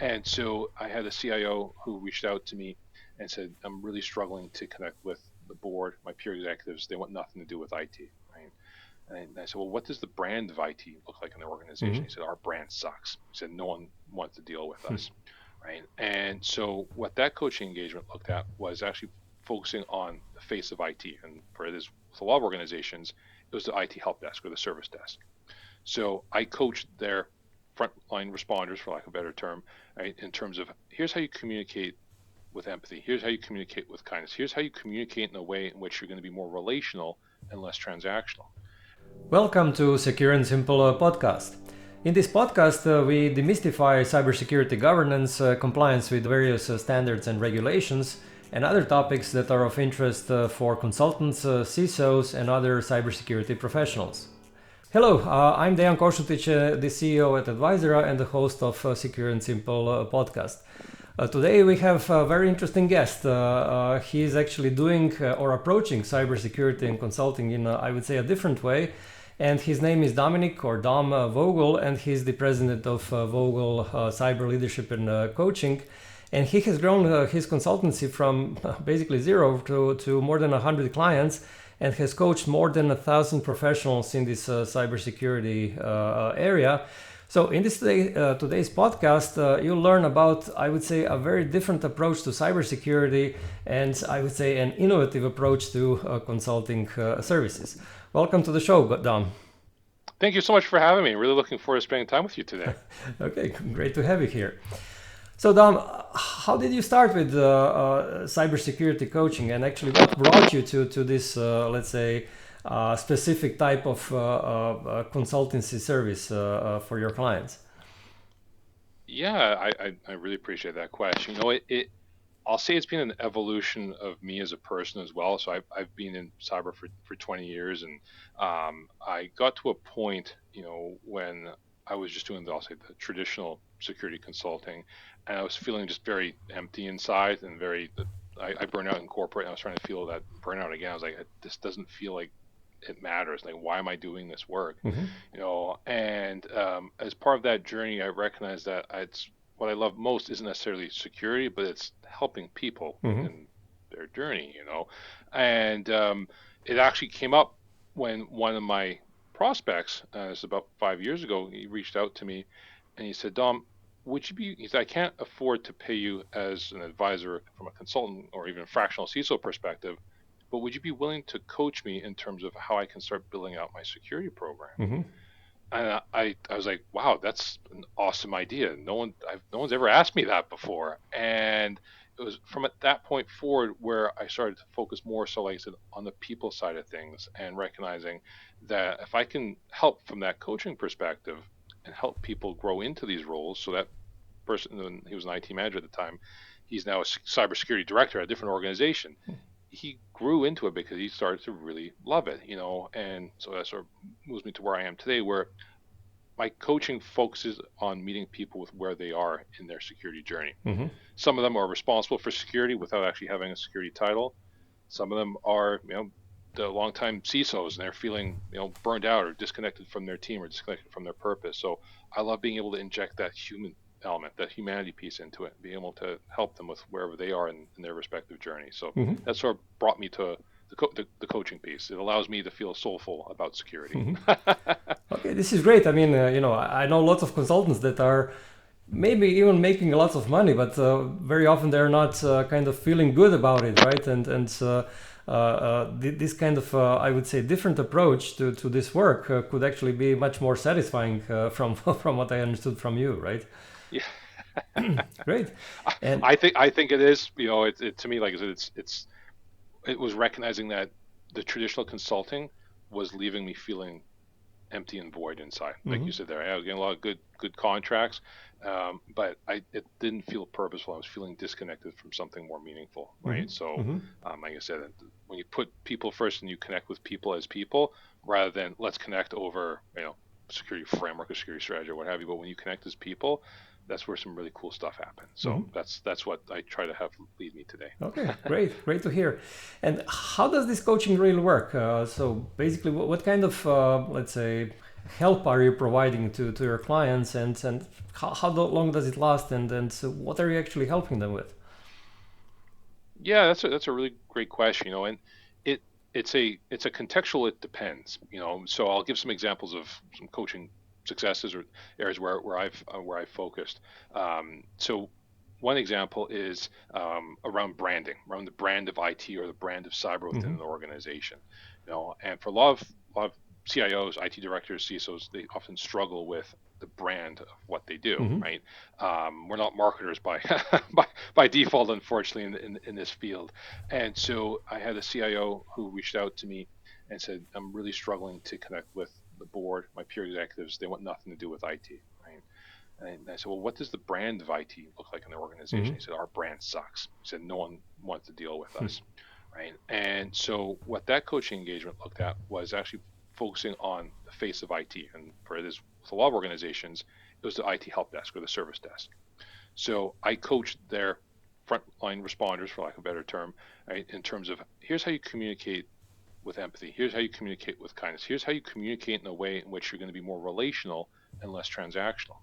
And so I had a CIO who reached out to me and said, I'm really struggling to connect with the board, my peer executives. They want nothing to do with IT, right? And I said, well, what does the brand of IT look like in the organization? Hmm. He said, our brand sucks. He said, no one wants to deal with us, right? And so what that coaching engagement looked at was actually focusing on the face of IT. And for this, with a lot of organizations, it was the IT help desk or the service desk. So I coached their frontline responders, for lack of a better term, right, in terms of here's how you communicate with empathy. Here's how you communicate with kindness. Here's how you communicate in a way in which you're going to be more relational and less transactional. Welcome to Secure and Simple podcast. In this podcast, we demystify cybersecurity governance, compliance with various standards and regulations, and other topics that are of interest for consultants, CISOs, and other cybersecurity professionals. Hello, I'm Dejan Kosutic, the CEO at Advisora and the host of Secure and Simple podcast. Today we have a very interesting guest. He is actually doing or approaching cybersecurity and consulting in, I would say, a different way. And his name is Dominic or Dom Vogel, and he's the president of Vogel Cyber Leadership and Coaching. And he has grown his consultancy from basically zero to more than 100 clients and has coached more than 1,000 professionals in this cybersecurity area. So in today's podcast, you'll learn about, I would say, a very different approach to cybersecurity and I would say an innovative approach to consulting services. Welcome to the show, Dom. Thank you so much for having me. Really looking forward to spending time with you today. Okay, great to have you here. So, Dom, how did you start with cybersecurity coaching, and actually, what brought you to this, let's say, specific type of consultancy service for your clients? Yeah, I really appreciate that question. I'll say it's been an evolution of me as a person as well. So I've been in cyber for 20 years, and I got to a point, when I was just doing I'll say the traditional security consulting, and I was feeling just very empty inside and I burned out in corporate, and I was trying to feel that burnout again. I was like, this doesn't feel like it matters. Like, why am I doing this work? Hmm. And as part of that journey, I recognized that it's what I love most isn't necessarily security, but it's helping people Hmm. in their journey. And it actually came up when one of my prospects, it's about 5 years ago, he reached out to me and he said, Dom, would you be, he said, I can't afford to pay you as an advisor from a consultant or even a fractional CISO perspective, but would you be willing to coach me in terms of how I can start building out my security program? Hmm. And I was like, wow, that's an awesome idea. No one's ever asked me that before. And it was from at that point forward where I started to focus more so, like I said, on the people side of things and recognizing that if I can help from that coaching perspective and help people grow into these roles, so that person, and he was an IT manager at the time, he's now a cybersecurity director at a different organization. He grew into it because he started to really love it. And so that sort of moves me to where I am today, where my coaching focuses on meeting people with where they are in their security journey. Hmm. Some of them are responsible for security without actually having a security title. Some of them are, the longtime CISOs, and they're feeling, burned out or disconnected from their team or disconnected from their purpose. So I love being able to inject that human element, that humanity piece into it, being able to help them with wherever they are in their respective journey. So Hmm. that sort of brought me to the coaching piece. It allows me to feel soulful about security. Hmm. Okay, this is great. I mean, I know lots of consultants that are maybe even making lots of money, but very often they're not kind of feeling good about it, right? This kind of, I would say, different approach to this work could actually be much more satisfying from from what I understood from you, right? Yeah. Great. And I think it is. It to me, like I said, it was recognizing that the traditional consulting was leaving me feeling empty and void inside. Like mhm, you said there, I was getting a lot of good contracts, but it didn't feel purposeful. I was feeling disconnected from something more meaningful, mhm, right? So, mhm. like I said, when you put people first and you connect with people as people, rather than let's connect over, security framework or security strategy or what have you. But when you connect as people, that's where some really cool stuff happens. So Mhm. that's what I try to have lead me today. Okay, great to hear. And how does this coaching really work? So basically, what kind of, let's say, help are you providing to your clients, and how long does it last, and so what are you actually helping them with? Yeah, that's a really great question, and it it's a contextual. It depends, So I'll give some examples of some coaching successes or areas where I've focused. So one example is around branding, around the brand of IT or the brand of cyber within Mm-hmm. an organization, And for a lot of CIOs, IT directors, CISOs, they often struggle with the brand of what they do, Mm-hmm. right? We're not marketers by by default, unfortunately, in this field. And so I had a CIO who reached out to me and said, I'm really struggling to connect with the board, my peer executives. They want nothing to do with IT, right? And I said, well, what does the brand of IT look like in the organization? Mm-hmm. He said, our brand sucks. He said, no one wants to deal with us, right? And so what that coaching engagement looked at was actually focusing on the face of IT. And for this, with a lot of organizations, it was the IT help desk or the service desk. So I coached their frontline responders, for lack of a better term, right, in terms of here's how you communicate with empathy. Here's how you communicate with kindness. Here's how you communicate in a way in which you're going to be more relational and less transactional.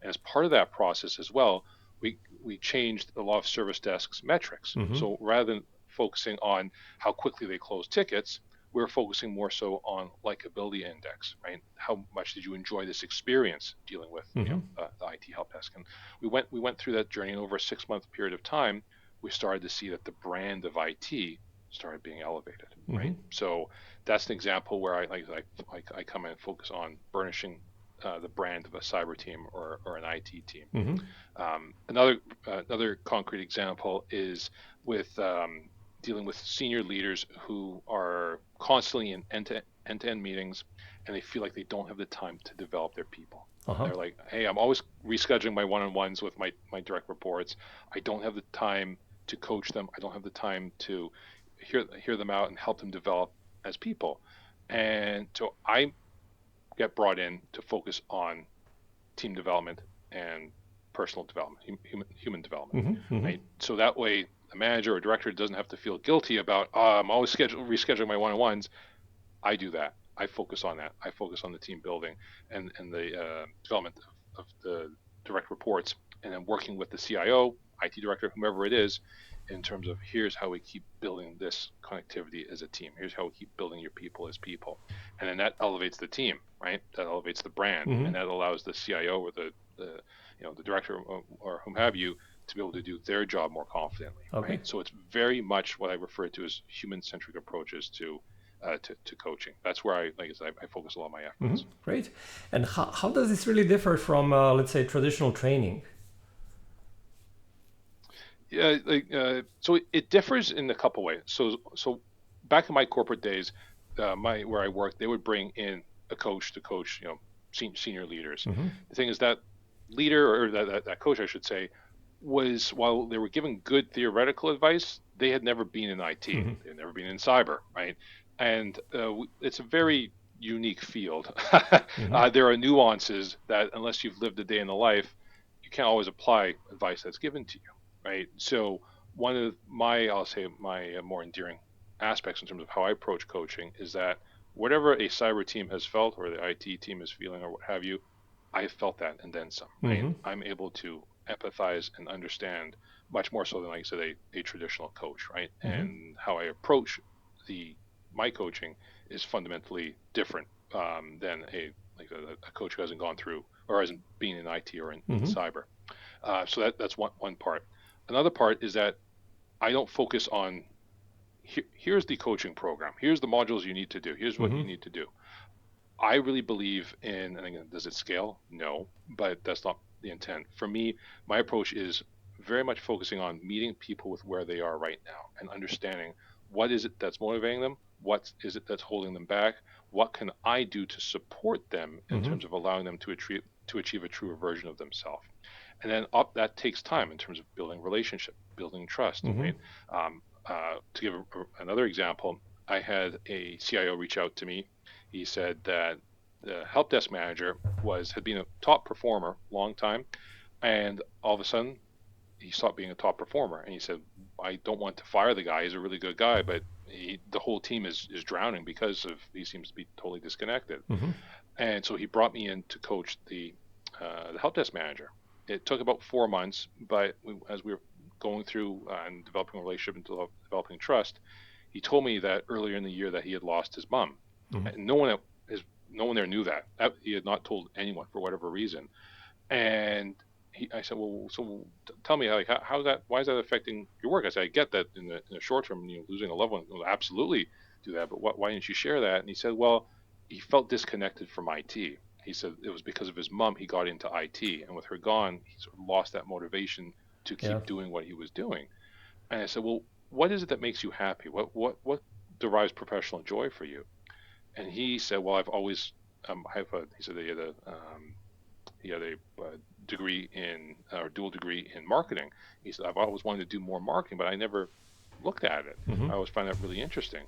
And as part of that process as well, we changed a lot of service desks metrics. Mm-hmm. So rather than focusing on how quickly they close tickets, we're focusing more so on likability index, right? How much did you enjoy this experience dealing with, Mm-hmm. the IT help desk? And we went through that journey, and over a 6 month period of time, we started to see that the brand of IT started being elevated, Mm-hmm. right? So that's an example where I come in and focus on burnishing the brand of a cyber team or an IT team. Mm-hmm. Another concrete example is with dealing with senior leaders who are constantly in end-to-end meetings, and they feel like they don't have the time to develop their people. Uh-huh. They're like, "Hey, I'm always rescheduling my one-on-ones with my direct reports. I don't have the time to coach them. I don't have the time to hear them out and help them develop as people." And so I get brought in to focus on team development and personal development, human development, Mm-hmm. Mm-hmm. right? So that way, the manager or director doesn't have to feel guilty about, I'm always rescheduling my one-on-ones. I do that. I focus on that. I focus on the team building and the development of the direct reports, and then working with the CIO, IT director, whomever it is, in terms of here's how we keep building this connectivity as a team. Here's how we keep building your people as people, and then that elevates the team, right? That elevates the brand, Mm-hmm. and that allows the CIO or the director or whom have you to be able to do their job more confidently, Okay. right? So it's very much what I refer to as human-centric approaches to coaching. That's where like I said, I focus a lot of my Mm-hmm. efforts. Great. And how does this really differ from, let's say, traditional training? Yeah, so it differs in a couple ways. So back in my corporate days, my where I worked, they would bring in a coach to coach, senior leaders. Mm-hmm. The thing is that leader or that coach, I should say, was while they were giving good theoretical advice, they had never been in IT. Mm-hmm. They had never been in cyber, right? And it's a very unique field. Mm-hmm. There are nuances that unless you've lived a day in the life, you can't always apply advice that's given to you, right? So one of I'll say my more endearing aspects in terms of how I approach coaching is that whatever a cyber team has felt or the IT team is feeling or what have you, I felt that and then some, right? Mm-hmm. I'm able to empathize and understand much more so than, like I said, a traditional coach, right? Mm-hmm. And how I approach the my coaching is fundamentally different than a coach who hasn't gone through or hasn't been in IT or in Mm-hmm. cyber. So that's one part. Another part is that I don't focus on here's the coaching program, here's the modules you need to do, here's what Mm-hmm. you need to do. I really believe in, and again, does it scale? No, but that's not the intent. For me, my approach is very much focusing on meeting people with where they are right now and understanding what is it that's motivating them, what is it that's holding them back, what can I do to support them in Mm-hmm. terms of allowing them to achieve a truer version of themselves. And then up that takes time in terms of building relationship, building trust, Mm-hmm. right? To give another example, I had a CIO reach out to me. He said that the help desk manager had been a top performer long time, and all of a sudden he stopped being a top performer. And he said, "I don't want to fire the guy. He's a really good guy, but the whole team is drowning because of he seems to be totally disconnected." Mm-hmm. And so he brought me in to coach the help desk manager. It took about 4 months, but as we were going through and developing a relationship and developing trust, he told me that earlier in the year that he had lost his mom. Hmm. And no one there knew that. He had not told anyone for whatever reason. And I said, well, so tell me, like, how's that? Why is that affecting your work? I said, I get that in the short term, losing a loved one will absolutely do that, but why didn't you share that? And he said, well, he felt disconnected from IT. He said it was because of his mom he got into IT, and with her gone, he sort of lost that motivation to Yeah. keep doing what he was doing. And I said, well, what is it that makes you happy? What derives professional joy for you? And he said, well, I've always I have a he said he had a degree in or dual degree in marketing. He said, I've always wanted to do more marketing, but I never looked at it. Hmm. I always find that really interesting.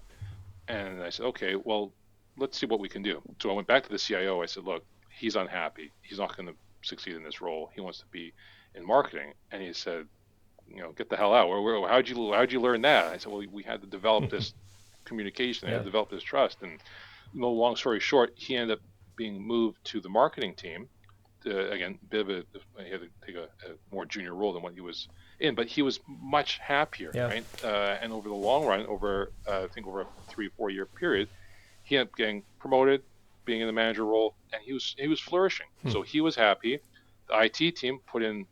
And I said, okay, well, let's see what we can do. So I went back to the CIO. I said, look, he's unhappy. He's not going to succeed in this role. He wants to be in marketing. And he said, get the hell out. How'd you learn that? I said, well, we had to develop this communication. I had Yeah. to develop this trust. And long story short, he ended up being moved to the marketing team. Again, bit of he had to take a more junior role than what he was in, but he was much happier, Yeah. right? And over the long run, over I think over a 3 or 4 year period, he ended up getting promoted, being in the manager role, and he was flourishing. Hmm. So he was happy. The IT team put in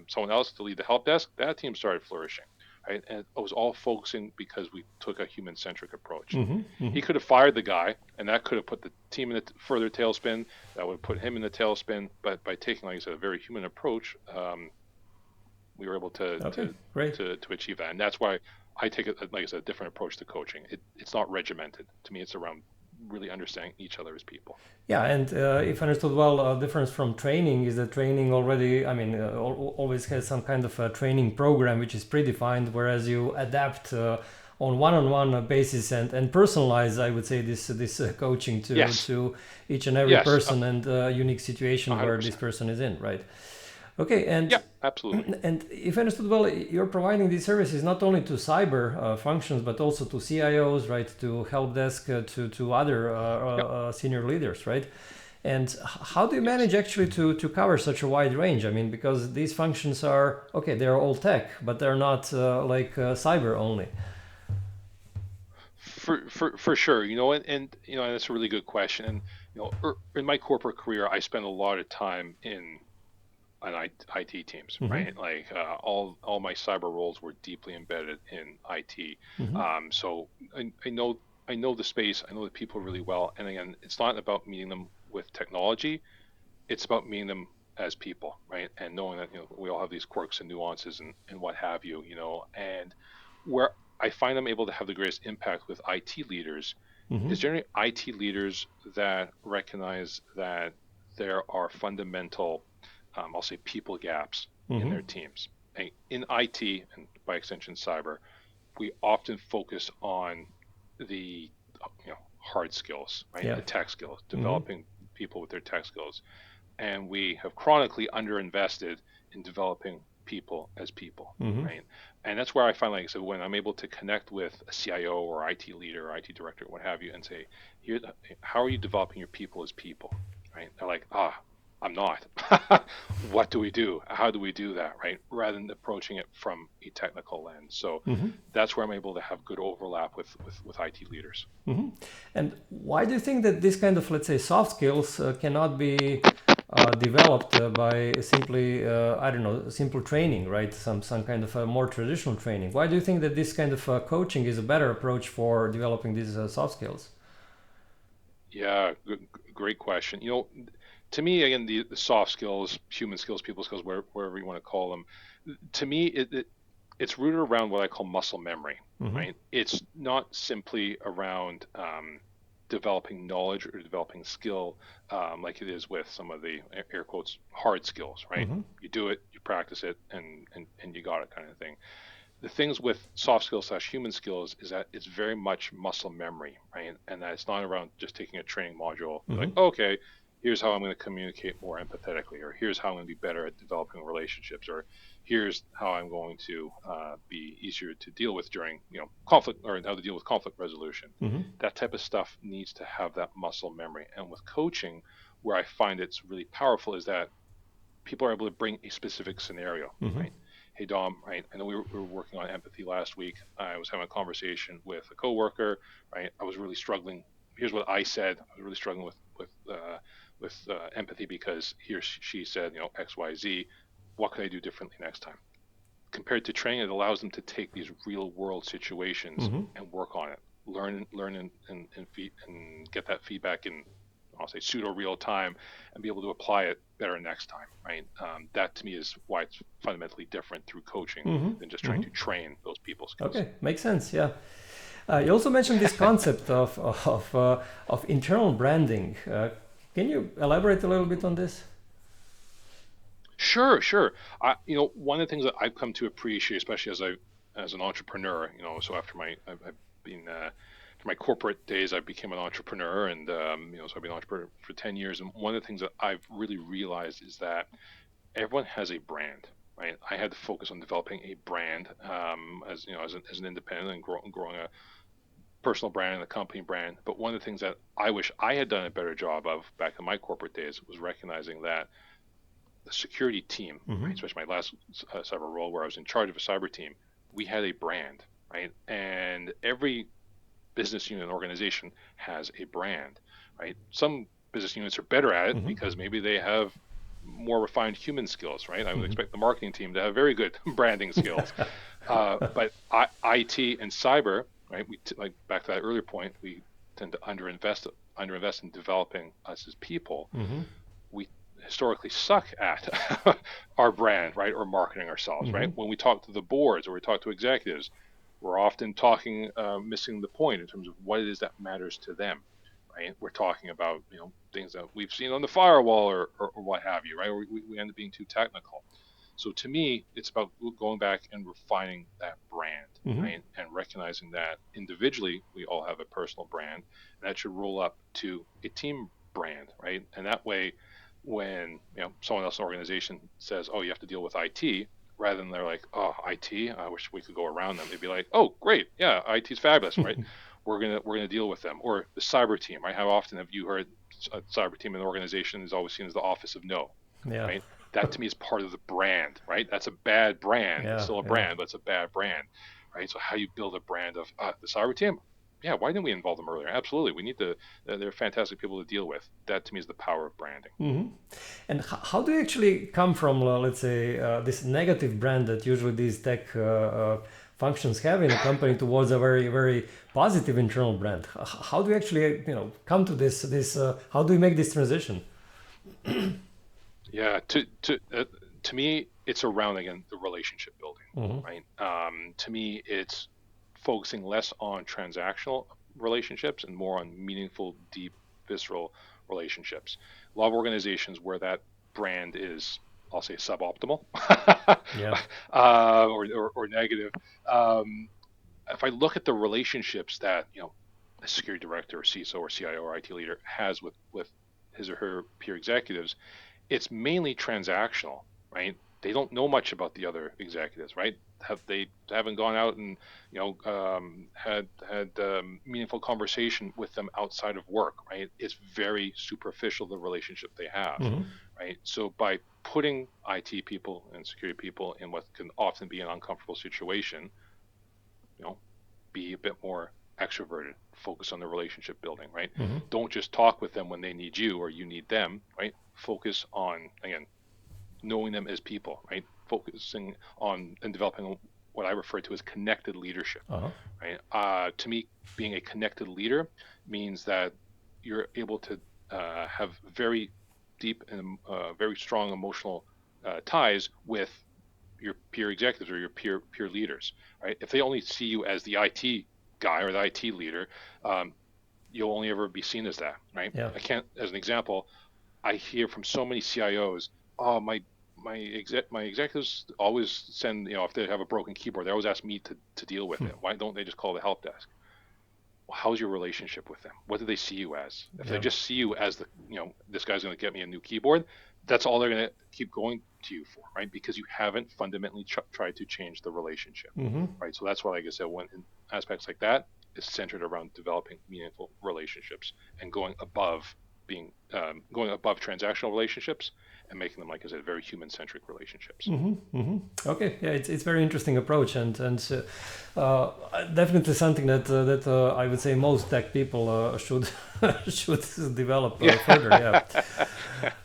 someone else to lead the help desk. That team started flourishing, right? And it was all focusing because we took a human-centric approach. Hmm. Hmm. He could have fired the guy, and that could have put the team in a further tailspin. That would put him in the tailspin. But by taking, like I said, a very human approach, we were able to Okay, to great. to achieve that. And that's why I take it, like I said, a different approach to coaching. It's not regimented. To me, it's around really understanding each other as people. Yeah, and if understood well, difference from training is that training already, I mean, always has some kind of a training program which is predefined, whereas you adapt on one-on-one basis and personalize, I would say, this coaching Yes, to each and every yes, person and unique situation where this 100%. person is in, right? Okay, and Yep, absolutely. and if I understood well, you're providing these services not only to cyber functions, but also to CIOs, right? To help desk, to other Yep, senior leaders, right? And how do you yes. manage actually to cover such a wide range? I mean, because these functions are okay, they're all tech, but they're not like cyber only. For sure, and that's a really good question. And in my corporate career, I spent a lot of time in on IT teams, Mm-hmm. right? Like all my cyber roles were deeply embedded in IT. Mm-hmm. So I know the space, I know the people really well. And again, it's not about meeting them with technology; it's about meeting them as people, right? And knowing that we all have these quirks and nuances and what have you, and where I find I'm able to have the greatest impact with IT leaders Mm-hmm. is generally IT leaders that recognize that there are fundamental, I'll say, people gaps in Mm-hmm. their teams. And in IT, and by extension cyber, we often focus on the hard skills, right? Yeah. The tech skills, Mm-hmm. developing people with their tech skills, and we have chronically underinvested in developing people as people, Mm-hmm. right? And that's where I find, like I said, when I'm able to connect with a CIO or IT leader or IT director, what have you, and say, here, how are you developing your people as people, right? They're like, I'm not. What do we do? How do we do that, right? Rather than approaching it from a technical lens. So Mm-hmm. that's where I'm able to have good overlap with IT leaders. Mm-hmm. And why do you think that this kind of, let's say, soft skills cannot be developed by simply, I don't know, simple training, right? Some kind of more traditional training. Why do you think that this kind of coaching is a better approach for developing these soft skills? Yeah, great question. To me, again, the soft skills, human skills, people skills, wherever you want to call them, to me, it's rooted around what I call muscle memory, Mm-hmm. right? It's not simply around developing knowledge or developing skill like it is with some of the air quotes hard skills, right? Mm-hmm. You do it, you practice it, and you got it, kind of thing. The things with soft skills slash human skills is that it's very much muscle memory, right? And that it's not around just taking a training module, Mm-hmm. like, okay, here's how I'm going to communicate more empathetically, or here's how I'm going to be better at developing relationships, or here's how I'm going to be easier to deal with during conflict, or how to deal with conflict resolution. Mm-hmm. That type of stuff needs to have that muscle memory. And with coaching, where I find it's really powerful is that people are able to bring a specific scenario, Mm-hmm. right? Hey Dom, right? I know we were working on empathy last week. I was having a conversation with a coworker, right? I was really struggling. Here's what I said. I was really struggling with empathy because she said, X, Y, Z. What can I do differently next time? Compared to training, it allows them to take these real world situations Mm-hmm. and work on it, learn and get that feedback in, I'll say, pseudo real time, and be able to apply it better next time, right? That to me is why it's fundamentally different through coaching Mm-hmm. than just trying Mm-hmm. to train those people skills. Okay, makes sense. Yeah. You also mentioned this concept of internal branding. Can you elaborate a little bit on this? Sure, sure. One of the things that I've come to appreciate, especially as an entrepreneur, so I've been for my corporate days, I became an entrepreneur, and so I've been an entrepreneur for 10 years. And one of the things that I've really realized is that everyone has a brand, right? I had to focus on developing a brand, as as an independent, and growing a personal brand and a company brand. But one of the things that I wish I had done a better job of back in my corporate days was recognizing that the security team, Mm-hmm. right, especially my last cyber role where I was in charge of a cyber team, we had a brand, right? And every business unit and organization has a brand, right? Some business units are better at it Mm-hmm. because maybe they have more refined human skills, right? I would Mm-hmm. expect the marketing team to have very good branding skills. But IT and cyber, right? Like back to that earlier point, we tend to underinvest in developing us as people. Mm-hmm. We historically suck at our brand, right, or marketing ourselves, Mm-hmm. right? When we talk to the boards or we talk to executives, we're often talking, missing the point in terms of what it is that matters to them, right? We're talking about things that we've seen on the firewall or what have you, right? Or we end up being too technical. So to me, it's about going back and refining that brand, Mm-hmm. right? And recognizing that individually we all have a personal brand, and that should roll up to a team brand, right? And that way, when someone else in the organization says, "Oh, you have to deal with IT," rather than they're like, "Oh, IT, I wish we could go around them," they'd be like, "Oh, great, yeah, IT's fabulous, right? We're gonna deal with them." Or the cyber team, right? How often have you heard a cyber team in an organization is always seen as the office of no, Yeah. right? That to me is part of the brand, right? That's a bad brand. It's Yeah. still a Yeah. brand, but it's a bad brand, right? So how you build a brand of the cyber team? Yeah, why didn't we involve them earlier? Absolutely, we need to. They're fantastic people to deal with. That to me is the power of branding. Mm-hmm. And how do you actually come from, let's say, this negative brand that usually these tech functions have in a company towards a very, very positive internal brand? How do you actually, come to this? How do you make this transition? Yeah, to me, it's around again the relationship building, Mm-hmm. right? To me, it's focusing less on transactional relationships and more on meaningful, deep, visceral relationships. A lot of organizations where that brand is, I'll say, suboptimal, Yeah. or negative. Um, if I look at the relationships that a security director, or CISO, or CIO, or IT leader has with his or her peer executives, it's mainly transactional, right? They don't know much about the other executives, right? They haven't gone out and had meaningful conversation with them outside of work, right? It's very superficial, the relationship they have, Mm-hmm. right? So by putting IT people and security people in what can often be an uncomfortable situation, you know, be a bit more extroverted, focus on the relationship building, right? Mm-hmm. Don't just talk with them when they need you or you need them, right? Focus on, again, knowing them as people, right? Focusing on and developing what I refer to as connected leadership, Uh-huh. right? To me, being a connected leader means that you're able to have very deep and very strong emotional ties with your peer executives or your peer leaders, right? If they only see you as the IT guy or the IT leader, um, you'll only ever be seen as that, right? Yeah. I can't, as an example, I hear from so many CIOs, oh my executives always send, if they have a broken keyboard, they always ask me to deal with Hmm. it. Why don't they just call the help desk? Well, how's your relationship with them? What do they see you as? If they Yeah. just see you as this guy's going to get me a new keyboard, that's all they're going to keep going to you for, right? Because you haven't fundamentally tried to change the relationship, Mm-hmm. right? So that's why, like I said, when in aspects like that is centered around developing meaningful relationships and going above transactional relationships and making them, like I said, very human-centric relationships. Mm-hmm. Mm-hmm. Okay, yeah, it's very interesting approach, definitely something that I would say most tech people should should develop Yeah. further. Yeah. Yeah.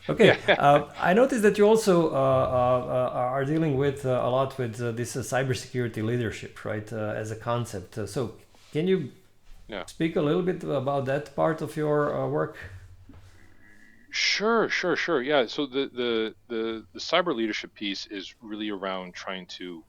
Okay, I noticed that you also are dealing with a lot with this cybersecurity leadership, right, as a concept. So, can you Yeah. speak a little bit about that part of your work? Sure, sure, sure. Yeah. So the cyber leadership piece is really around trying to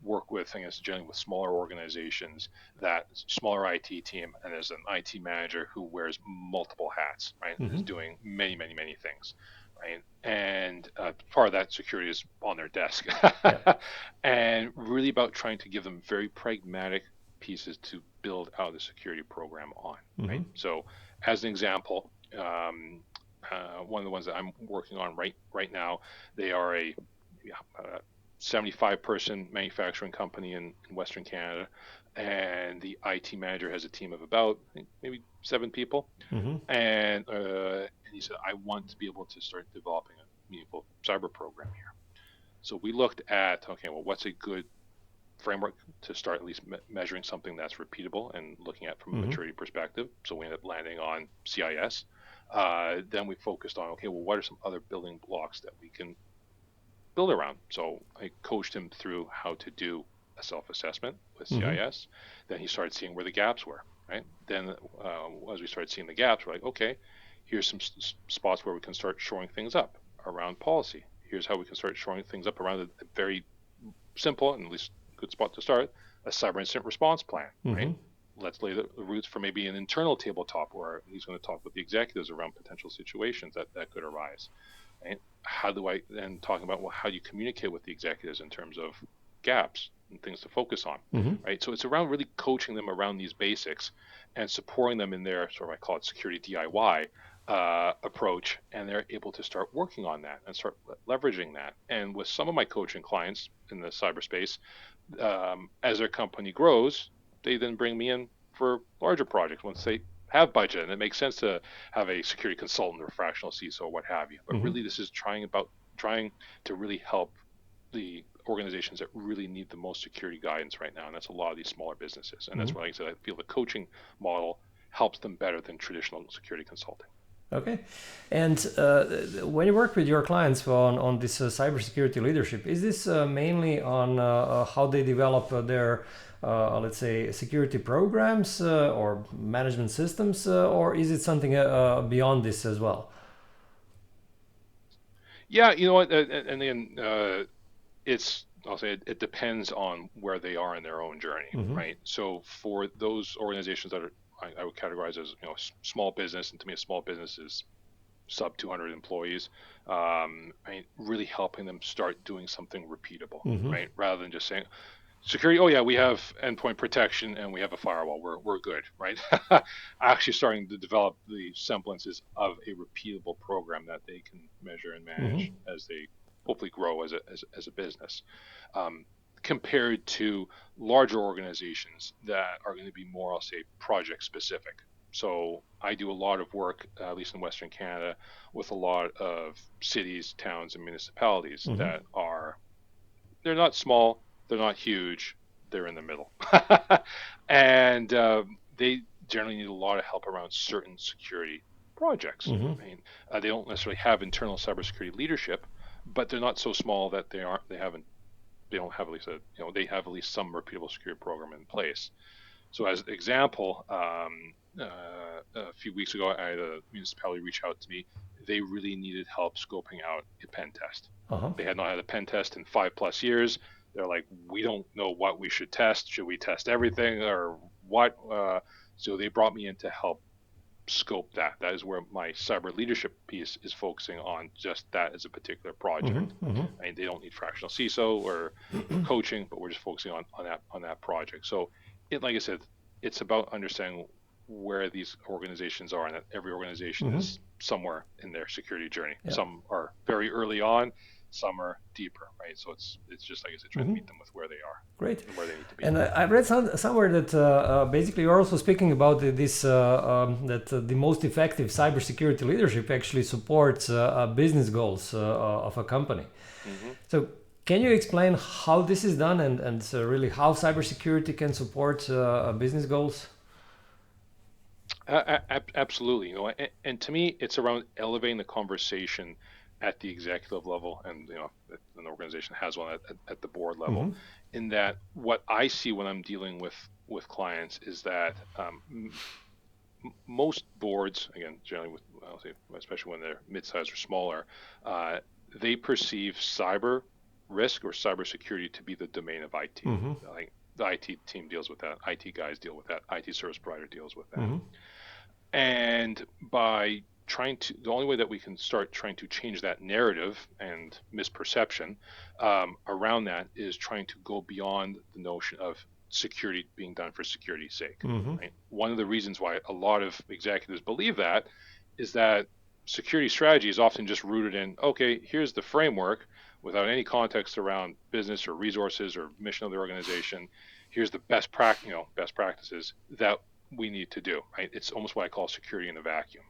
work with, I guess, generally with smaller organizations, that smaller IT team, and there's an IT manager who wears multiple hats, right, and is Mm-hmm. doing many, many, many things, right. And part of that security is on their desk, Yeah. and really about trying to give them very pragmatic pieces to build out the security program on, Mm-hmm. right. So, as an example. One of the ones that I'm working on right now. They are a yeah, 75-person manufacturing company in Western Canada, and the IT manager has a team of about, I think, maybe 7 people. Mm-hmm. And he said, I want to be able to start developing a meaningful cyber program here. So we looked at, okay, well, what's a good framework to start at least measuring something that's repeatable and looking at from a Mm-hmm. maturity perspective. So we ended up landing on CIS. Then we focused on, okay, well, what are some other building blocks that we can build around? So I coached him through how to do a self-assessment with Mm-hmm. CIS. Then he started seeing where the gaps were, right? Then as we started seeing the gaps, we're like, okay, here's some spots where we can start shoring things up around policy. Here's how we can start shoring things up around a very simple and at least good spot to start, a cyber incident response plan, Mm-hmm. right? Let's lay the roots for maybe an internal tabletop where he's going to talk with the executives around potential situations that could arise. Right? How do I then talking about, well, how do you communicate with the executives in terms of gaps and things to focus on, Mm-hmm. right? So it's around really coaching them around these basics and supporting them in their sort of, I call it security DIY approach, and they're able to start working on that and start leveraging that. And with some of my coaching clients in the cyberspace, as their company grows, they then bring me in for larger projects once they have budget and it makes sense to have a security consultant or fractional CISO or what have you. But Mm-hmm. really, this is trying to really help the organizations that really need the most security guidance right now, and that's a lot of these smaller businesses. And Mm-hmm. that's why, like I said, I feel the coaching model helps them better than traditional security consulting. Okay. And when you work with your clients on this cybersecurity leadership, is this mainly on how they develop their, let's say, security programs or management systems, or is it something beyond this as well? Yeah, you know what? And then I'll say it depends on where they are in their own journey, Mm-hmm. right? So for those organizations that are, I would categorize as, small business, and to me, a small business is sub 200 employees. I mean, really helping them start doing something repeatable, Mm-hmm. right? Rather than just saying security, oh yeah, we have endpoint protection and we have a firewall, we're good, right? Actually starting to develop the semblances of a repeatable program that they can measure and Mm-hmm. manage as they hopefully grow as a business, um, compared to larger organizations that are going to be more, I'll say, project specific. So I do a lot of work, at least in Western Canada, with a lot of cities, towns, and municipalities Mm-hmm. that are, they're not small, they're not huge, they're in the middle, and they generally need a lot of help around certain security projects. Mm-hmm. I mean, they don't necessarily have internal cybersecurity leadership, but they're not so small that they don't have at least they have at least some repeatable security program in place. So as an example, a few weeks ago, I had a municipality reach out to me. They really needed help scoping out a pen test. Uh-huh. They had not had a pen test in 5+ years. They're like, we don't know what we should test. Should we test everything or what? So they brought me in to help scope that. That is where my cyber leadership piece is focusing on just that as a particular project. Mm-hmm. Mm-hmm. I mean, they don't need fractional CISO or coaching, but we're just focusing on that project. So, like I said, it's about understanding where these organizations are, and that every organization Mm-hmm. is somewhere in their security journey. Yeah. Some are very early on, some are deeper, right? So it's just like I said, trying to Mm-hmm. meet them with where they are Great. and where they need to be. And I read somewhere that basically you're also speaking about this that the most effective cybersecurity leadership actually supports business goals of a company. Mm-hmm. So can you explain how this is done and really how cybersecurity can support business goals? Absolutely, and to me, it's around elevating the conversation at the executive level, and an organization has one at the board level. Mm-hmm. In that, what I see when I'm dealing with clients is that most boards, again, generally with, I'll say, especially when they're mid-sized or smaller, uh, they perceive cyber risk or cybersecurity to be the domain of IT. Mm-hmm. Like the IT team deals with that, IT guys deal with that, IT service provider deals with that. Mm-hmm. And by the only way that we can start trying to change that narrative and misperception around that is trying to go beyond the notion of security being done for security's sake. Mm-hmm. Right? One of the reasons why a lot of executives believe that is that security strategy is often just rooted in, okay, here's the framework without any context around business or resources or mission of the organization. Here's the best practices that we need to do, right? It's almost what I call security in a vacuum.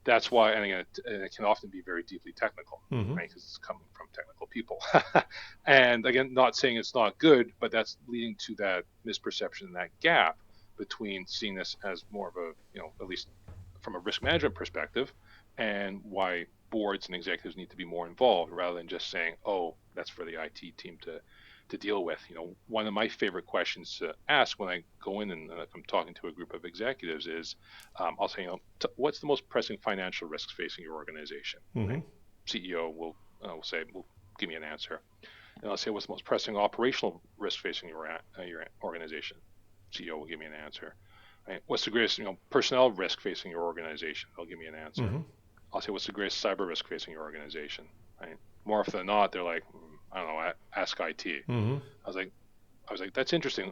That's why, and again, it can often be very deeply technical, Mm-hmm. right? Because it's coming from technical people. And again, not saying it's not good, but that's leading to that misperception, that gap between seeing this as more of a, at least from a risk management perspective, and why boards and executives need to be more involved rather than just saying, oh, that's for the IT team to deal with. One of my favorite questions to ask when I go in and I'm talking to a group of executives is, I'll say, what's the most pressing financial risks facing your organization? Mm-hmm. Right? CEO will say, will give me an answer, and I'll say, what's the most pressing operational risk facing your organization? CEO will give me an answer. Right? What's the greatest personnel risk facing your organization? They'll give me an answer. Mm-hmm. I'll say, what's the greatest cyber risk facing your organization? Right? More often than not, they're like, I don't know, ask IT. Mm-hmm. I was like, that's interesting.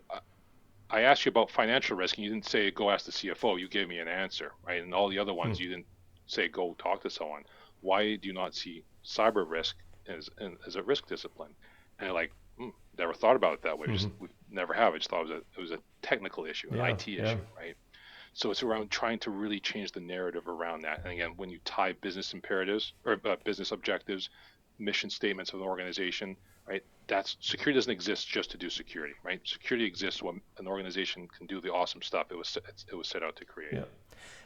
I asked you about financial risk, and you didn't say go ask the CFO. You gave me an answer, right? And all the other ones, you didn't say go talk to someone. Why do you not see cyber risk as a risk discipline? And they're like, never thought about it that way. Mm-hmm. We never have. I just thought it was a technical issue, an Yeah. IT Yeah. issue, right? So it's around trying to really change the narrative around that. And again, when you tie business imperatives or business objectives, mission statements of an organization, right? That's security doesn't exist just to do security, right? Security exists when an organization can do the awesome stuff it was set out to create. Yeah.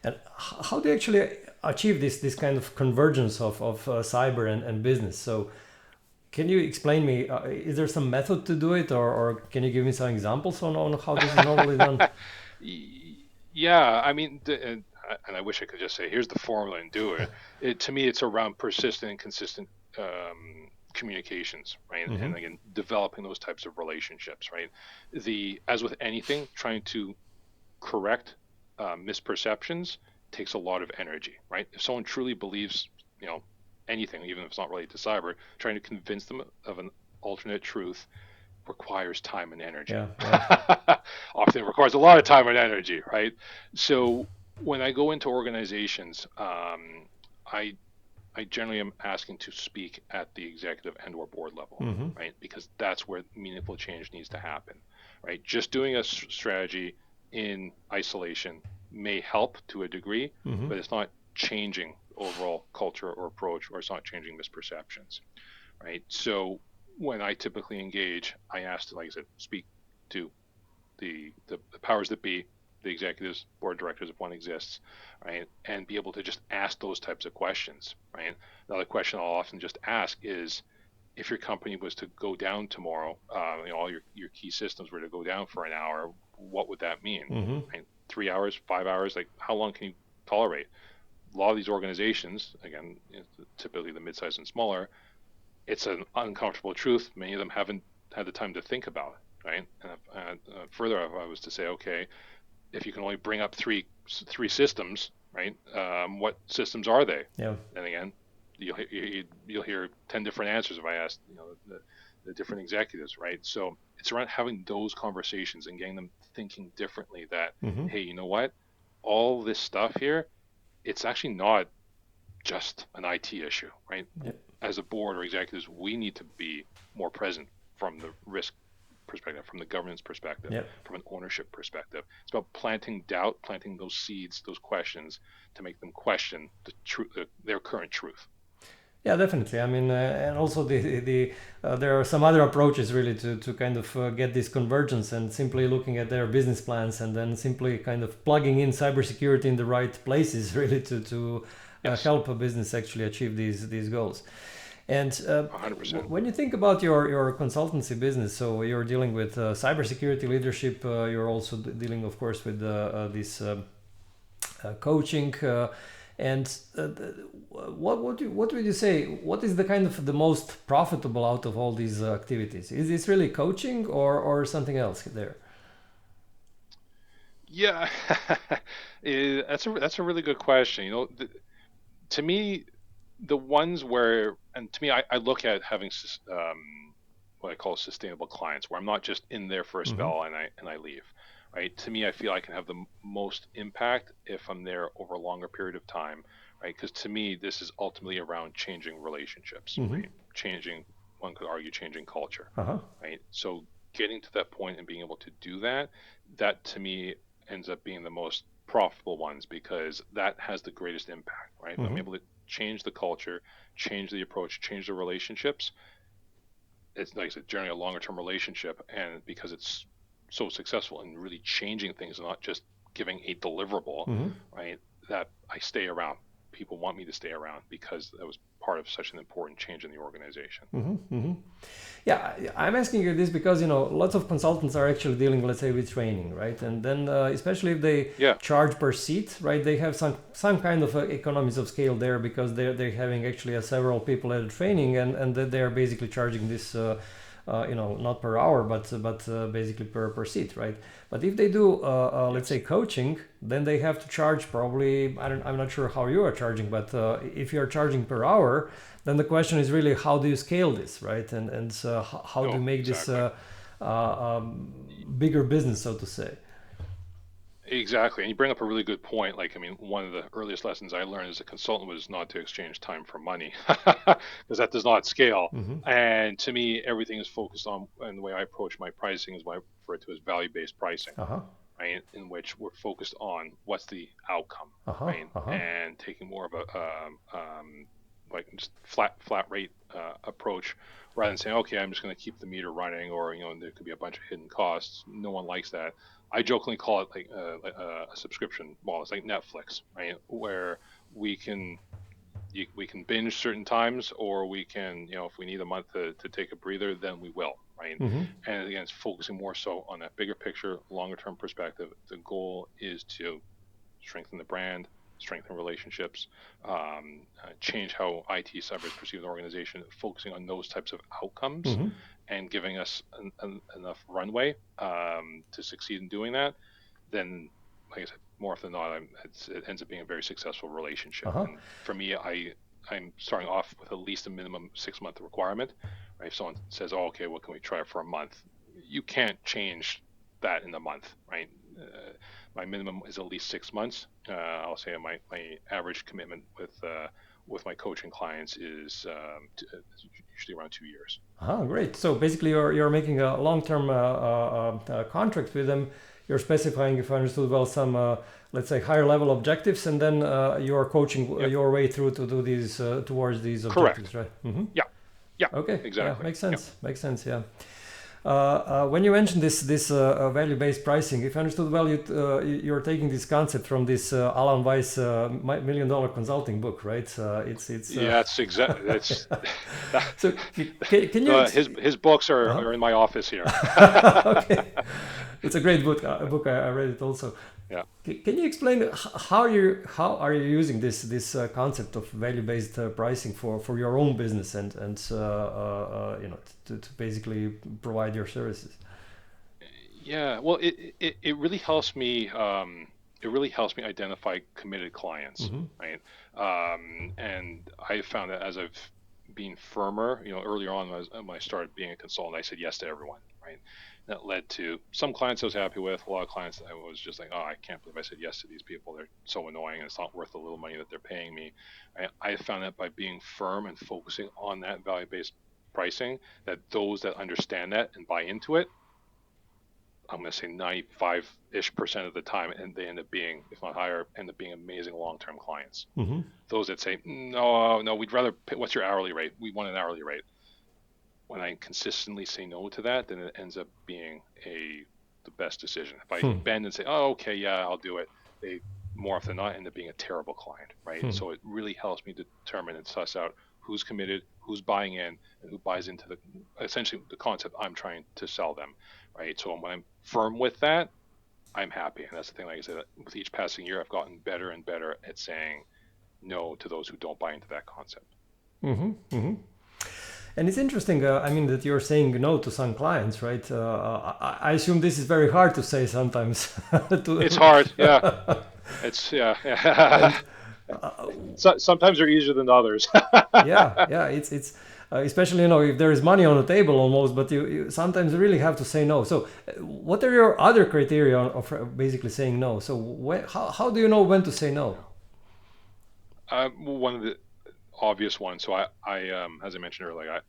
And how do you actually achieve this kind of convergence of cyber and business? So can you explain me, is there some method to do it, or can you give me some examples on how this is normally done? Yeah, I mean, and I wish I could just say, here's the formula and do it. To me, it's around persistent and consistent communications, right? Mm-hmm. And again, developing those types of relationships, right? As with anything, trying to correct misperceptions takes a lot of energy, right? If someone truly believes, you know, anything, even if it's not related to cyber, trying to convince them of an alternate truth requires time and energy. Yeah. Yeah. Often it requires a lot of time and energy, right? So when I go into organizations, I I generally am asking to speak at the executive and or board level, Mm-hmm. right? Because that's where meaningful change needs to happen, right? Just doing a strategy in isolation may help to a degree, Mm-hmm. but it's not changing overall culture or approach, or it's not changing misperceptions, right? So when I typically engage, I ask to, like I said, speak to the powers that be, the executives, board of directors, if one exists, right, and be able to just ask those types of questions, right. Another question I'll often just ask is, if your company was to go down tomorrow, all your key systems were to go down for an hour, what would that mean? Mm-hmm. Right? 3 hours, 5 hours, like how long can you tolerate? A lot of these organizations, again, typically the mid-sized and smaller, it's an uncomfortable truth. Many of them haven't had the time to think about it, right? And further, if I was to say, okay, if you can only bring up three systems, right? What systems are they? Yeah. And again, you'll hear 10 different answers if I ask, the different executives, right? So it's around having those conversations and getting them thinking differently. That, Mm-hmm. hey, you know what? all this stuff here, it's actually not just an IT issue, right? Yep. As a board or executives, we need to be more present from the risk perspective, from the governance perspective, Yep. from an ownership perspective. It's about planting doubt, planting those seeds, those questions to make them question their current truth. Yeah, definitely. I mean, and also there are some other approaches really to kind of get this convergence, and simply looking at their business plans and then simply kind of plugging in cybersecurity in the right places really to Yes, help a business actually achieve these goals. And 100%. when you think about your consultancy business, so you're dealing with cybersecurity leadership, you're also dealing, of course, with this coaching. And what would you say? What is the kind of the most profitable out of all these activities? Is this really coaching or something else there? Yeah, that's a really good question. To me, the ones where, and to me, I look at having what I call sustainable clients, where I'm not just in there for a Mm-hmm. spell and I leave. Right? To me, I feel I can have the most impact if I'm there over a longer period of time. Right? Because to me, this is ultimately around changing relationships. Mm-hmm. Right? Changing, one could argue, changing culture. Uh-huh. Right? So getting to that point and being able to do that, that to me ends up being the most profitable ones because that has the greatest impact. Right? If I'm Mm-hmm. able to change the culture, change the approach, change the relationships, it's like I said, generally a longer term relationship. And because it's so successful in really changing things, and not just giving a deliverable, Mm-hmm. right? That I stay around. People want me to stay around because that was part of such an important change in the organization. Mm-hmm. Mm-hmm. Yeah, I'm asking you this because lots of consultants are actually dealing, let's say, with training, right? And then especially if they Yeah, charge per seat, right? They have some kind of economies of scale there because they're having actually several people at a training, and they are basically charging this. Not per hour, but basically per seat, right? But if they do, let's say, yes. coaching, then they have to charge probably. I'm not sure how you are charging, but if you are charging per hour, then the question is really how do you scale this, right? And how do you No, make this exactly. bigger business, so to say? Exactly. And you bring up a really good point. Like, I mean, one of the earliest lessons I learned as a consultant was not to exchange time for money because that does not scale. Mm-hmm. And to me, everything is focused on, and the way I approach my pricing is what I refer to as value-based pricing, Uh huh. right? In which we're focused on what's the outcome, Uh huh. right? Uh huh. And taking more of a like just flat rate approach rather than saying, okay, I'm just going to keep the meter running, or there could be a bunch of hidden costs. No one likes that. I jokingly call it like a subscription model. It's like Netflix, right? Where we can we can binge certain times, or we can, if we need a month to take a breather, then we will, right? Mm-hmm. And again, it's focusing more so on that bigger picture, longer term perspective. The goal is to strengthen the brand, strengthen relationships, change how IT cyber is perceived in the organization, focusing on those types of outcomes Mm-hmm. and giving us enough runway to succeed in doing that, then, like I said, more often than not, it ends up being a very successful Uh relationship. huh. And for me, I'm starting off with at least a minimum 6 month requirement. Right? If someone says, "Oh, okay, what can we try for a month?" You can't change that in a month, right? My minimum is at least 6 months. I'll say my average commitment with my coaching clients is usually around 2 years. Ah, great. So basically, you're making a long-term contract with them. You're specifying, if I understood well, some let's say higher level objectives, and then you're coaching Yep. your way through to do these towards these Correct. objectives, right? Mm-hmm. Yeah. Yeah. Okay. Yeah, Exactly. makes Yeah. sense. Makes sense. Yeah. When you mentioned this value-based pricing, if I understood well, you're taking this concept from this Alan Weiss $1 million consulting book, right? It's Yeah, that's exactly that's so can you his books uh-huh. are in my office here. Okay, it's a great book. I read it also. Yeah. Can you explain how are you using this concept of value based pricing for your own business and to basically provide your services? Yeah, well, it really helps me. It really helps me identify committed clients, Mm-hmm. right? And I found that as I've being firmer. Earlier on when I started being a consultant, I said yes to everyone, right? That led to some clients I was happy with, a lot of clients I was just like, oh, I can't believe I said yes to these people. They're so annoying, and it's not worth the little money that they're paying me. I found that by being firm and focusing on that value-based pricing, that those that understand that and buy into it, I'm going to say 95-ish% of the time, and they end up being, if not higher, end up being amazing long-term clients. Mm-hmm. Those that say, no, no, we'd rather pay, what's your hourly rate? We want an hourly rate. When I consistently say no to that, then it ends up being the best decision. If I Hmm. bend and say, oh, okay, yeah, I'll do it, they more often than not end up being a terrible client, right? Hmm. So it really helps me determine and suss out who's committed, who's buying in, and who buys into essentially the concept I'm trying to sell them, right? So when I'm firm with that, I'm happy. And that's the thing, like I said, with each passing year, I've gotten better and better at saying no to those who don't buy into that concept. Mm-hmm. Mm-hmm. And it's interesting, I mean, that you're saying no to some clients, right? I assume this is very hard to say sometimes. It's to, hard, yeah. It's yeah. and Sometimes they're easier than others. yeah, yeah, it's especially, if there is money on the table almost, but you sometimes really have to say no. So, what are your other criteria of basically saying no? So, how do you know when to say no? One of the obvious ones. So as I mentioned earlier,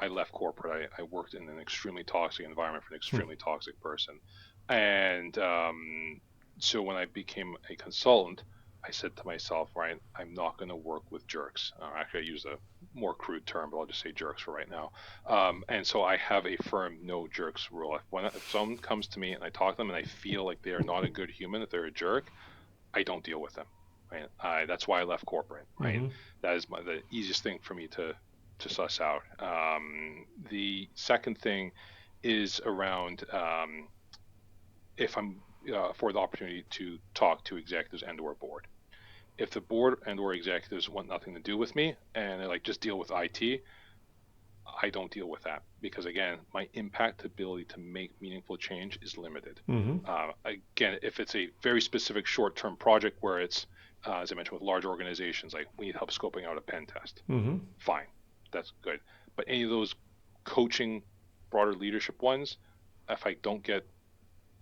I left corporate. I worked in an extremely toxic environment for an Hmm. extremely toxic person, and so when I became a consultant, I said to myself, right, I'm not going to work with jerks. Actually, I use a more crude term, but I'll just say jerks for right now. And so I have a firm no jerks rule. If someone comes to me and I talk to them and I feel like they are not a good human, if they're a jerk, I don't deal with them. Right. That's why I left corporate. Right. Mm-hmm. That is the easiest thing for me to suss out. The second thing is around if I'm for the opportunity to talk to executives and/or board. If the board and/or executives want nothing to do with me and they're like just deal with IT, I don't deal with that because again, my impact ability to make meaningful change is limited. Mm-hmm. Again, if it's a very specific short-term project where it's, as I mentioned, with large organizations, like we need help scoping out a pen test, Mm-hmm. fine, that's good. But any of those coaching, broader leadership ones, if I don't get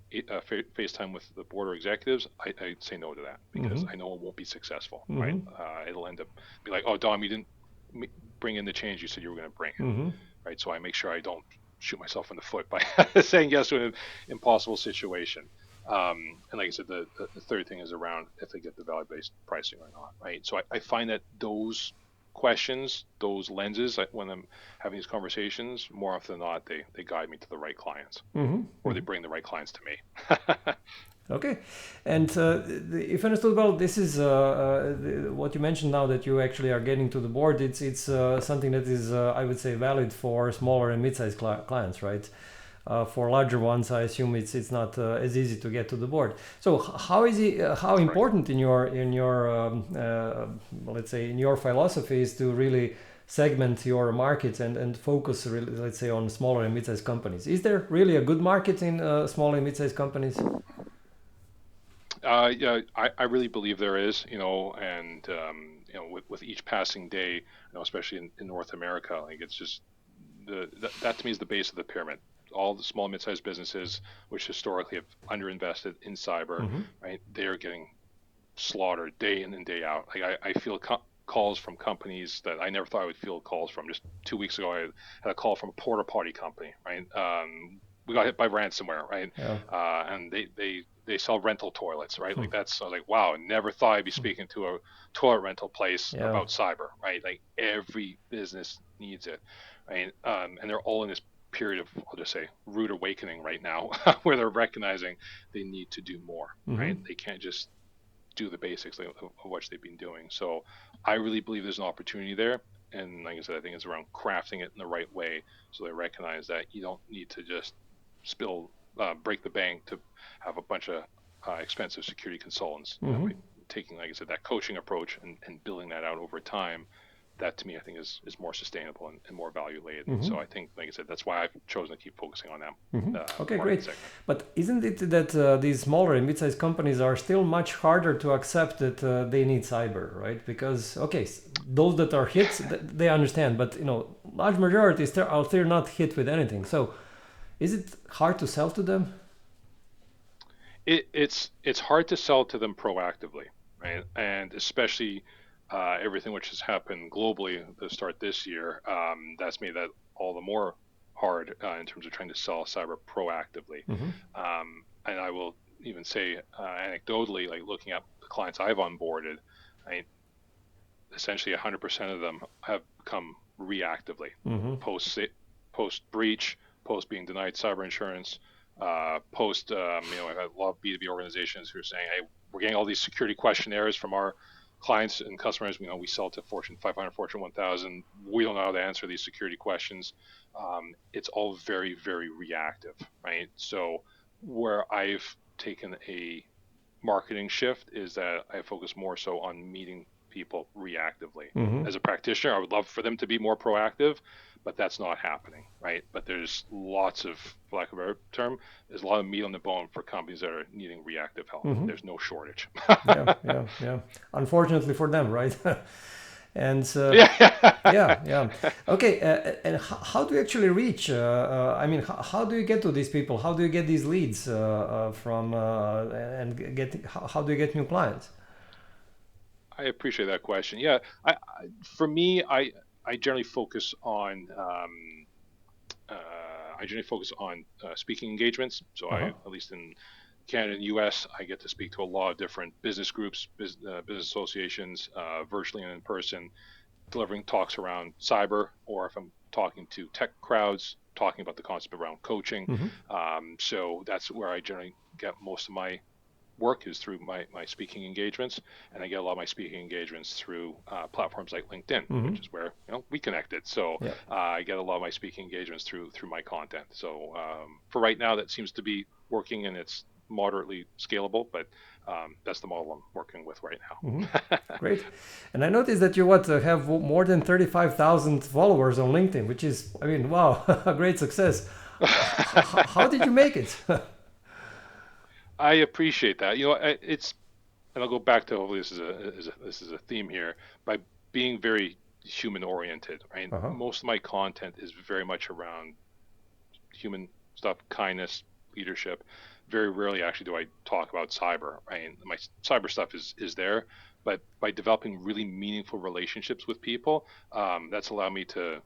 FaceTime with the board or executives, I say no to that because Mm-hmm. I know it won't be successful, right? Mm-hmm. It'll end up be like, oh, Dom, you didn't bring in the change you said you were going to bring in, Mm-hmm. right? So I make sure I don't shoot myself in the foot by saying yes to an impossible situation. And like I said, the third thing is around if they get the value-based pricing or not, right? So I find that those questions, those lenses, when I'm having these conversations, more often than not, they guide me to the right clients Mm-hmm. or they Mm-hmm. bring the right clients to me. Okay, and if I understood well, this is what you mentioned now that you actually are getting to the board. It's something that is, I would say, valid for smaller and mid-sized clients, right? For larger ones, I assume it's not as easy to get to the board. So how is it? How That's correct. important in your let's say in your philosophy is to really segment your market and focus, really, let's say, on smaller and mid-sized companies? Is there really a good market in small and mid-sized companies? Yeah, I really believe there is, and with each passing day, especially in North America, like it's just that to me is the base of the pyramid. All the small and mid-sized businesses, which historically have underinvested in cyber, Mm-hmm. right? They are getting slaughtered day in and day out. Like I feel calls from companies that I never thought I would feel calls from. Just 2 weeks ago, I had a call from a porta potty company, right? We got hit by ransomware, right? Yeah. And they sell rental toilets, right? Hmm. Like that's, I was like, wow, never thought I'd be speaking to a toilet rental place Yeah. about cyber, right? Like every business needs it, right? And they're all in this period of, I'll just say, rude awakening right now, where they're recognizing they need to do more, Mm-hmm. right? They can't just do the basics of what they've been doing. So I really believe there's an opportunity there. And like I said, I think it's around crafting it in the right way so they recognize that you don't need to just break the bank to have a bunch of expensive security consultants. Mm-hmm. By taking, like I said, that coaching approach and building that out over time, that to me, I think is more sustainable and more value laden. Mm-hmm. So I think, like I said, that's why I've chosen to keep focusing on that Okay, market great. segment. But isn't it that these smaller and mid-sized companies are still much harder to accept that they need cyber, right? Because okay, those that are hit, they understand, but large majority are still not hit with anything. So, is it hard to sell to them? It's hard to sell to them proactively, right? And especially everything which has happened globally to start this year, that's made that all the more hard in terms of trying to sell cyber proactively. Mm-hmm. And I will even say anecdotally, like looking at the clients I've onboarded, I essentially 100% of them have come reactively Mm-hmm. post post breach, post being denied cyber insurance, post I've had a lot of B2B organizations who are saying, hey, we're getting all these security questionnaires from our clients and customers. We sell to Fortune 500, Fortune 1000. We don't know how to answer these security questions. It's all very, very reactive, right? So where I've taken a marketing shift is that I focus more so on meeting people reactively. Mm-hmm. As a practitioner, I would love for them to be more proactive, but that's not happening, right? But there's lots of, for lack of a better term, there's a lot of meat on the bone for companies that are needing reactive help. Mm-hmm. There's no shortage. Yeah, yeah, yeah. Unfortunately for them, right? And Yeah. yeah, yeah. Okay, and how do you actually reach? I mean, how do you get to these people? How do you get these leads from and get? How do you get new clients? I appreciate that question. Yeah, for me, I generally focus on speaking engagements. So Uh I, huh. at least in Canada and US, I get to speak to a lot of different business groups, business associations, virtually and in person, delivering talks around cyber, or if I'm talking to tech crowds, talking about the concept around coaching. Mm-hmm. So that's where I generally get most of my work is through my speaking engagements, and I get a lot of my speaking engagements through platforms like LinkedIn, Mm-hmm. which is where we connected. So Yeah. I get a lot of my speaking engagements through my content. So for right now, that seems to be working, and it's moderately scalable, but that's the model I'm working with right Mm-hmm. now. Great. And I noticed that you have more than 35,000 followers on LinkedIn, which is, I mean, wow, a great success. How did you make it? I appreciate that. It's and I'll go back to hopefully this is a theme here by being very human oriented, right? Uh huh. Most of my content is very much around human stuff, kindness, leadership. Very rarely actually do I talk about cyber, right? My cyber stuff is there, but by developing really meaningful relationships with people, that's allowed me to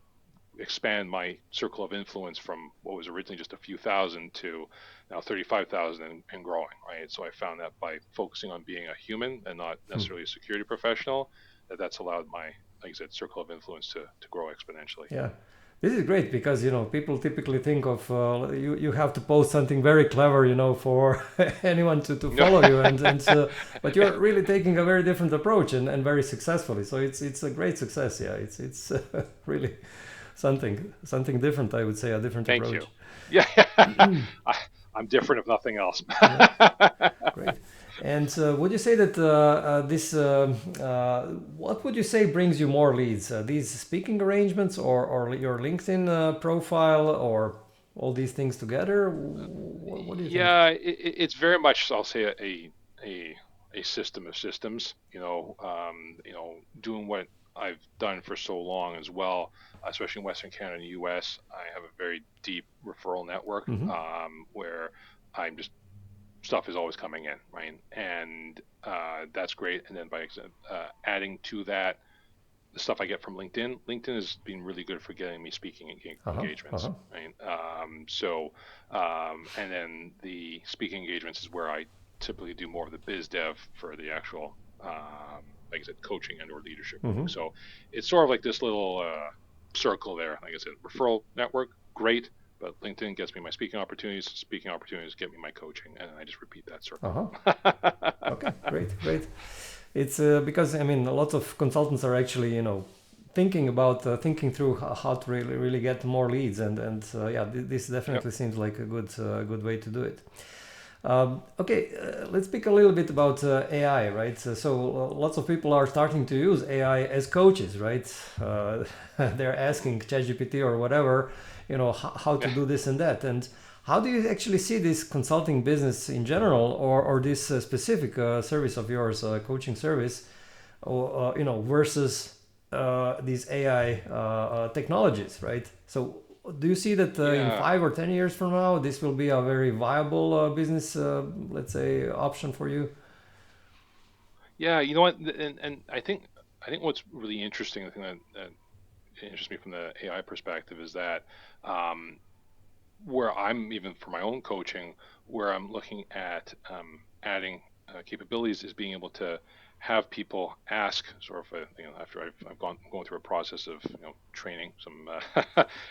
expand my circle of influence from what was originally just a few thousand to now 35,000 and growing, right? So I found that by focusing on being a human and not Hmm. necessarily a security professional, that's allowed my, like I said, circle of influence to grow exponentially. Yeah. This is great because people typically think of you have to post something very clever for anyone to follow you and but you're really taking a very different approach and very successfully, so it's a great success. Yeah, it's really something different, I would say, a different Thank you. approach. Yeah, I, I'm different if nothing else. Yeah, great. And would you say that what would you say brings you more leads? These speaking arrangements or your LinkedIn profile or all these things together? What do you think? Yeah, it's very much, I'll say, a a system of systems. Doing what I've done for so long as well, especially in Western Canada and US. I have a very deep referral network Mm-hmm. where I'm just stuff is always coming in, right? And that's great. And then by adding to that the stuff I get from LinkedIn, LinkedIn has been really good for getting me speaking Uh-huh. engagements, Uh-huh. right? And then the speaking engagements is where I typically do more of the biz dev for the actual, like I said, coaching and or leadership Mm-hmm. work. So it's sort of like this little circle there. Like I said, referral network, great. But LinkedIn gets me my speaking opportunities get me my coaching, and I just repeat that circle. Uh-huh. Okay, great, great. It's because I mean a lot of consultants are actually thinking through how to really get more leads and yeah, this Yep. definitely seems like a good way to do it. Let's speak a little bit about AI, right? Lots of people are starting to use AI as coaches, right? They're asking ChatGPT or whatever, how to Yeah. do this and that. And how do you actually see this consulting business in general, or this specific service of yours, coaching service, or versus these AI technologies, right? So do you see that in Yeah. 5 or 10 years from now, this will be a very viable business, let's say, option for you? Yeah. You know what? And I think what's really interesting, the thing that interests me from the AI perspective is that um, where I'm even for my own coaching, where I'm looking at adding capabilities is being able to have people ask sort of after I've going through a process of training some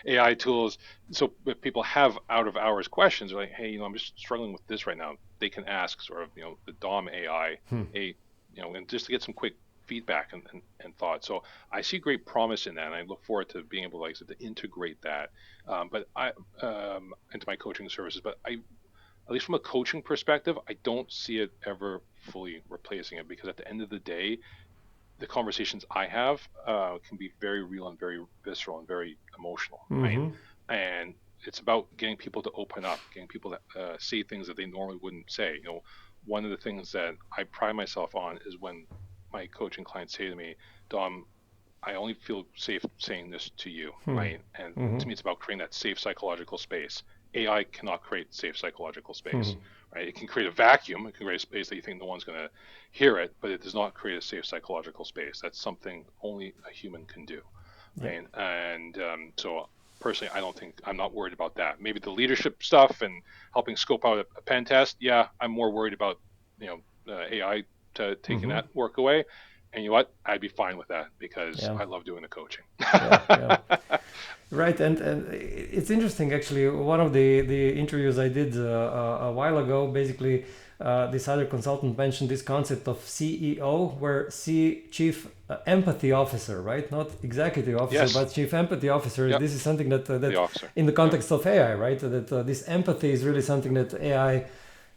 AI tools. So if people have out of hours questions, they're like, hey, I'm just struggling with this right now. They can ask sort of the Dom AI, Hmm. hey, and just to get some quick feedback and thought. So I see great promise in that, and I look forward to being able, like I said, to integrate that. But I into my coaching services. But at least from a coaching perspective, I don't see it ever fully replacing it because at the end of the day, the conversations I have can be very real and very visceral and very emotional, right? Mm-hmm. And it's about getting people to open up, getting people to say things that they normally wouldn't say. One of the things that I pride myself on is when my coaching clients say to me, Dom, I only feel safe saying this to you, Hmm. right? And Mm-hmm. to me, it's about creating that safe psychological space. AI cannot create safe psychological Hmm. space, right? It can create a vacuum. It can create a space that you think no one's going to hear it, but it does not create a safe psychological space. That's something only a human can do, Yeah. right? And so personally, I'm not worried about that. Maybe the leadership stuff and helping scope out a pen test. Yeah, I'm more worried about, AI taking Mm-hmm. that work away. And you know what? I'd be fine with that because Yeah. I love doing the coaching. Yeah. Yeah. Right, and it's interesting actually. One of the interviews I did a while ago, basically, this other consultant mentioned this concept of CEO, where C Chief Empathy Officer, right? Not Executive Officer, Yes. but Chief Empathy Officer. Yep. This is something that The officer. in the Yeah. context of AI, right? That this empathy is really something that AI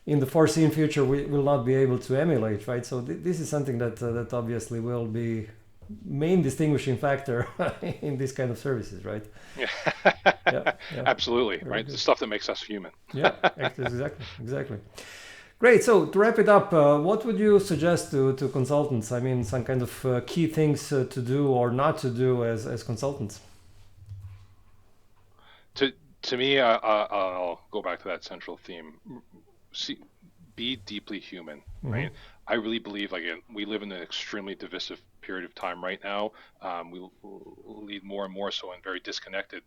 in the foreseen future we will not be able to emulate, right? So this is something that obviously will be main distinguishing factor in this kind of services, right? Yeah. Yeah, yeah, Absolutely. very Right. The good. stuff that makes us human. Yeah, exactly, exactly. Great. So to wrap it up, what would you suggest to consultants? I mean, some kind of key things to do or not to do as consultants. to to me, I'll go back to that central theme. See, be deeply human, Mm-hmm. right? I really believe, like, we live in an extremely divisive period of time right now. We lead more and more so in very disconnected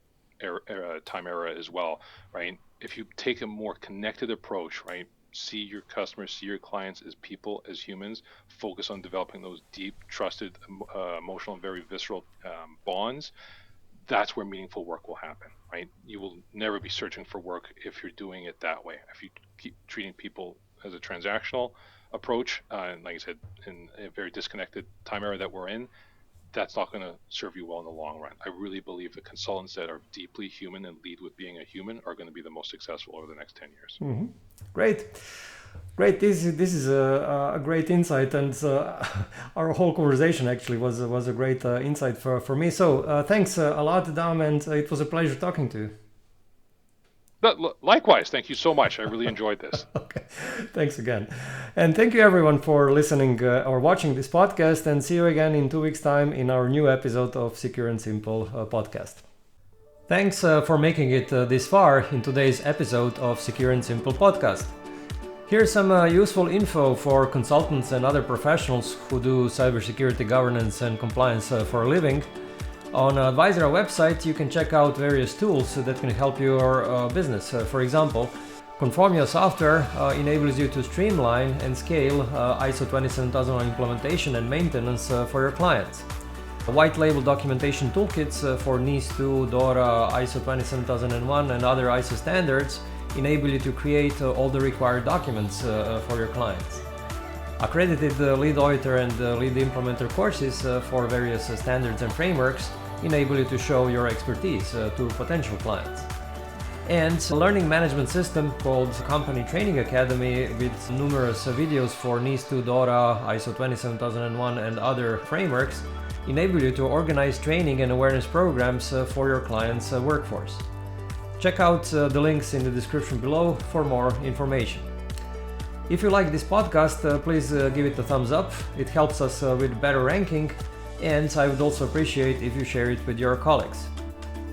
time era as well, right? If you take a more connected approach, right? See your customers, see your clients as people, as humans. Focus on developing those deep, trusted, emotional, and very visceral bonds. That's where meaningful work will happen, right? You will never be searching for work if you're doing it that way. If you keep treating people as a transactional approach, and like I said, in a very disconnected time era that we're in, that's not going to serve you well in the long run. I really believe the consultants that are deeply human and lead with being a human are going to be the most successful over the next 10 years. Mm-hmm. Great. Great. This is a great insight, and our whole conversation actually was a great insight for me. So thanks a lot, Dam, and it was a pleasure talking to you. But likewise, thank you so much. I really enjoyed this. Okay, thanks again, and thank you everyone for listening or watching this podcast. And see you again in 2 weeks' time in our new episode of Secure and Simple podcast. Thanks for making it this far in today's episode of Secure and Simple podcast. Here's some useful info for consultants and other professionals who do cybersecurity governance and compliance for a living. On Advisora website, you can check out various tools that can help your business. For example, Conformia software enables you to streamline and scale ISO 27001 implementation and maintenance for your clients. White label documentation toolkits for NIS2, DORA, ISO 27001 and other ISO standards enable you to create all the required documents for your clients. Accredited lead auditor and lead implementer courses for various standards and frameworks enable you to show your expertise to potential clients. and a learning management system called Company Training Academy with numerous videos for NIS2, DORA, ISO 27001 and other frameworks enable you to organize training and awareness programs for your clients' workforce. Check out the links in the description below for more information. If you like this podcast, please give it a thumbs up. It helps us with better ranking, and I would also appreciate if you share it with your colleagues.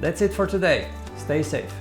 That's it for today. Stay safe.